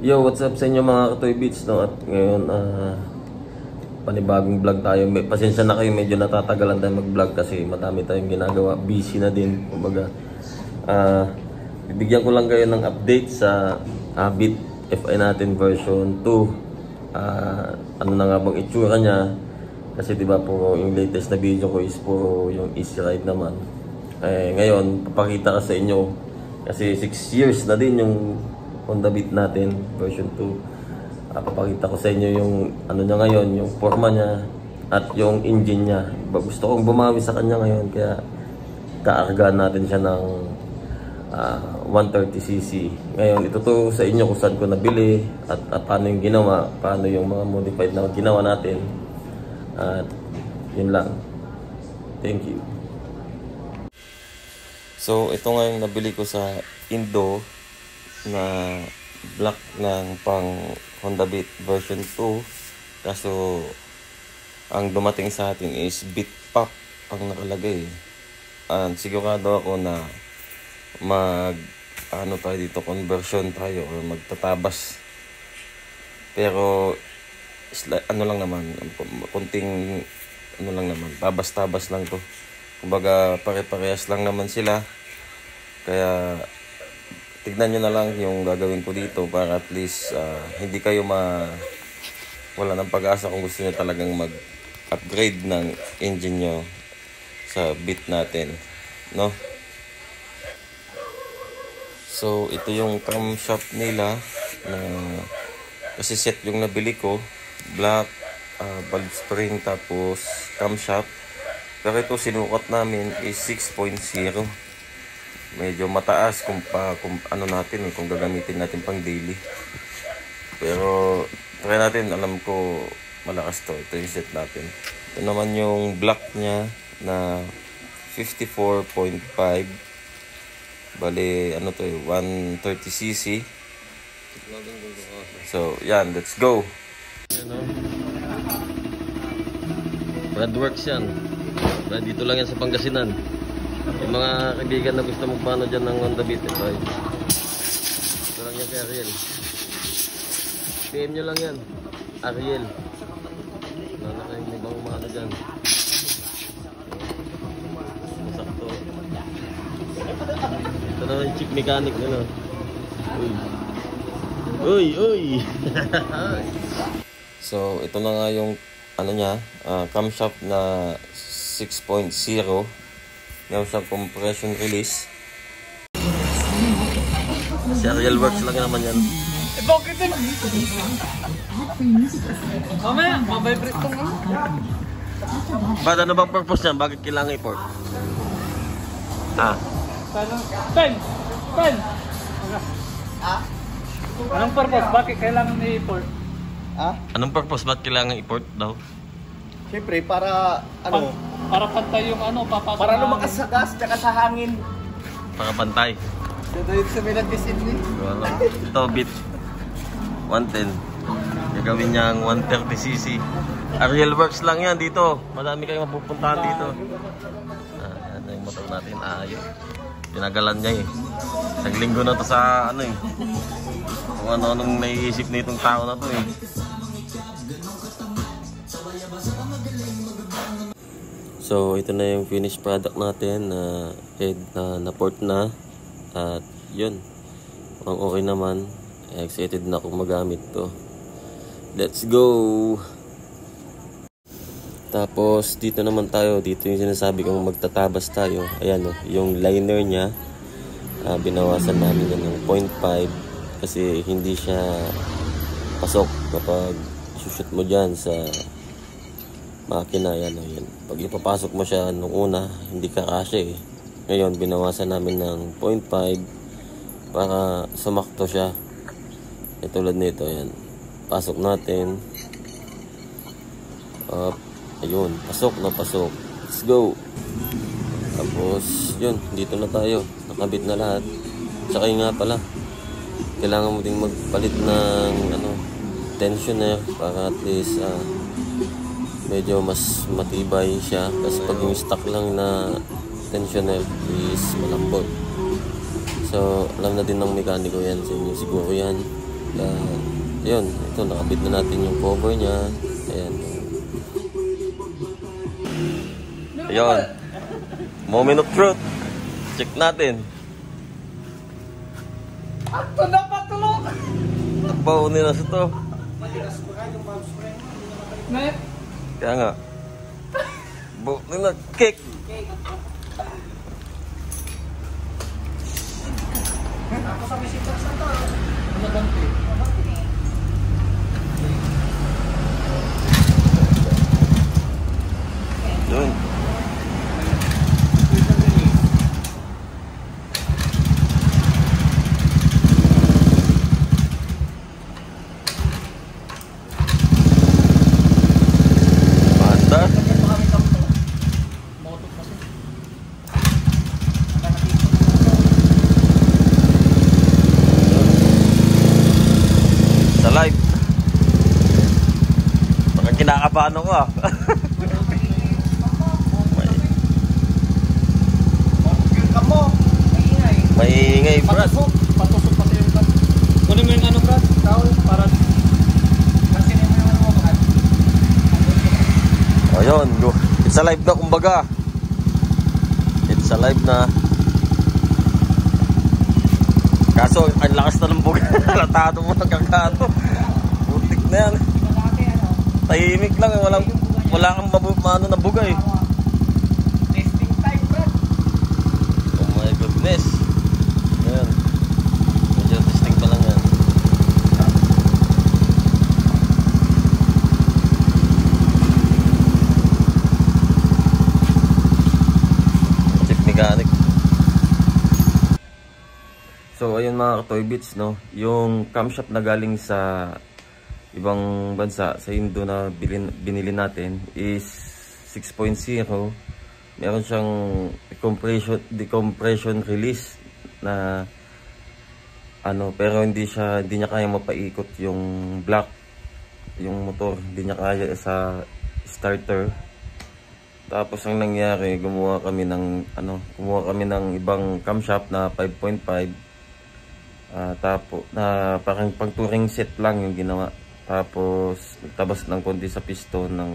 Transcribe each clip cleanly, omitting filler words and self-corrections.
Yo, what's up sa inyo mga Katoy Beats, no? At ngayon, panibagong vlog tayo. Pasensya na kayo, medyo natatagalan tayo mag-vlog kasi madami tayong ginagawa. Busy na din, kumbaga. Bibigyan ko lang kayo ng update sa Beat FI natin version 2. Ano na nga bang itsura niya? Kasi diba po yung latest na video ko is puro yung easy ride naman. Ngayon, papakita ko sa inyo kasi 6 years na din yung Honda Beat natin version 2. Papakita ko sa inyo yung ano niya ngayon, yung forma niya at yung engine niya. Gusto kong bumawi sa kanya ngayon kaya kaargahan natin siya ng 130cc. Ngayon ituturo sa inyo kung saan ko nabili at paano yung ginawa, paano yung mga modified na ginawa natin. At yun lang. Thank you. So ito nga yung nabili ko sa Indo na black ng pang Honda Beat version 2, kaso ang dumating sa atin is Beat Pop ang nakalagay. Sigurado ako na tayo dito, conversion tayo or magtatabas, pero ano lang naman, kunting ano lang naman, tabas-tabas lang to. Kumbaga pare-parehas lang naman sila, kaya tignan nyo na lang yung gagawin ko dito para at least hindi kayo wala ng pag-asa kung gusto nyo talagang mag-upgrade ng engine nyo sa Beat natin, no? So ito yung camshaft nila na kasi set yung nabili ko, black, valve spring tapos camshaft, pero ito sinukat namin is 6.0. Medyo mataas kung ano natin kung gagamitin natin pang daily. Pero try natin, alam ko malakas to. Ito yung set natin. Ito naman yung black niya na 54.5. Bale, ano to 130cc. So, yan, let's go. Yan o. Bradworks yan. Dito lang yan sa Pangasinan. Yung mga kaibigan na gusto magpano dyan ng Honda Beat FI, ito lang yan kay Ariel. PM nyo lang yan, Ariel. Wala na kayong ibang umano dyan. Masakto. Ito na yung chick mechanic, ano. Uy. So ito na nga yung ano niya, camshaft na 6.0. Meron siyang compression release. Si Ariel Works lang naman yan. Bakit din? Mamaya, mabibrate ko nga. Ba't ano bang purpose niyan? Bakit kailangan i-port? Pen! Anong purpose? Bakit kailangan i-port? Anong purpose? Ba't kailangan i-port daw? Siyempre, para Para pantay yung papasok. para lumakas sa gas tsaka sa hangin. Para pantay. Dito yung sa Milan Disney. Ito, Beat 110. Gagawin niyang 130cc. Ariel Works lang yan dito. Madami kayong mapupuntahan dito. Ano yung motor natin? Yun. Tinagalan niya eh. Isang linggo na to sa kung ano-anong naiisip na itong tao na to eh. So ito na yung finished product natin na head na port na. At yun, ang okay naman. Excited na akong magamit to. Let's go! Tapos dito naman tayo. Dito yung sinasabi kong magtatabas tayo. Ayan yung liner nya, binawasan namin yan ng 0.5 kasi hindi siya pasok kapag shoot mo dyan sa makina. Yan. Pag ipapasok mo siya nung una, hindi ka kasya eh. Ngayon, binawasan namin ng 0.5 para sumakto siya. Tulad nito, yan. Pasok natin. Ayun, pasok na pasok. Let's go! Tapos, yun, dito na tayo. Nakabit na lahat. Tsaka yun nga pala, kailangan mo ding magpalit ng tensioner para at least medyo mas matibay siya, kasi pag yung stock lang na tensioner is malambot. So alam na din ng mekaniko yan, sa inyo siguro yan. Yun, ito nakabit na natin yung cover niya. Ayan. Ayun. Moment of truth. Check natin. Ato na patulog! Paunin na sa to. Net. Kaya nga. Bukin na. Kick. Ako sa visitor sa to. Ano banti? Yun. Basta. Sa live. Baka kinakabahan ako ah. Maingay, Brad. Patusok pati yung Brad. Kunin mo yung ano, Brad? Tawag para... Kasi mo yung ano, Brad. Ayun, it's alive na kumbaga. It's alive na. Kaso, ang lakas na ng buga. Latado mo ng kakato. Putik na yan. Tahimik lang, wala kang maano na buga eh. Testing time, Brad. Oh my goodness. Ayan. Medyo testing pa lang yan. Chief mechanic. So ayun mga ka-toy bits, no, yung camshaft na galing sa ibang bansa, sa Indo na binili natin is 6.0. Meron siyang decompression release na ano, pero hindi niya kaya mapaikot yung block, yung motor, hindi niya kaya sa starter. Tapos ang nangyari, gumawa kami ng ibang camshaft na 5.5. Tapos na parang pang touring set lang yung ginawa. Tapos nagtabas ng konti sa piston ng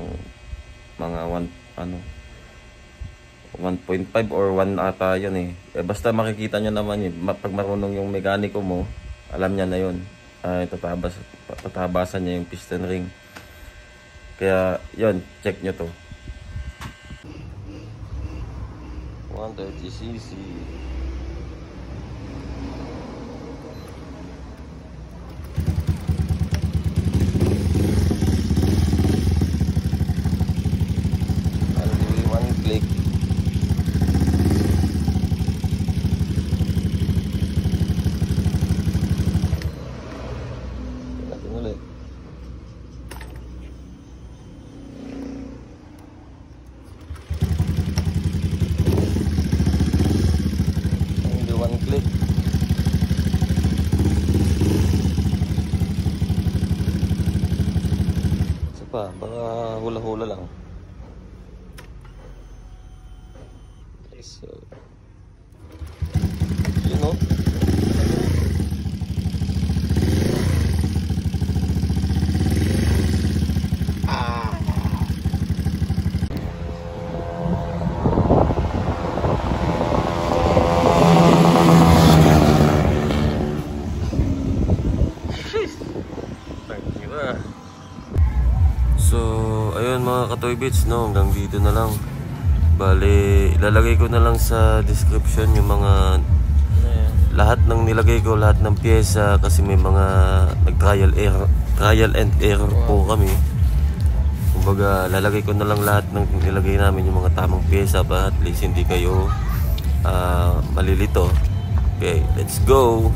mga 1.5 or 1 ata yun eh. Basta makikita nyo naman yun. Pag marunong yung mekaniko mo, alam niya na yun. Tatabasan niya yung piston ring. Kaya yun, check nyo to. 130cc. Baka hula-hula lang. Okay, so you know, so, ayun mga ka-toy bits, no, hanggang dito na lang. Bale, ilalagay ko na lang sa description yung mga lahat ng nilagay ko, lahat ng pyesa, kasi may mga trial and error po kami. Kumbaga, lalagay ko na lang lahat ng nilagay namin, yung mga tamang pyesa, para at least hindi kayo malilito. Okay, let's go!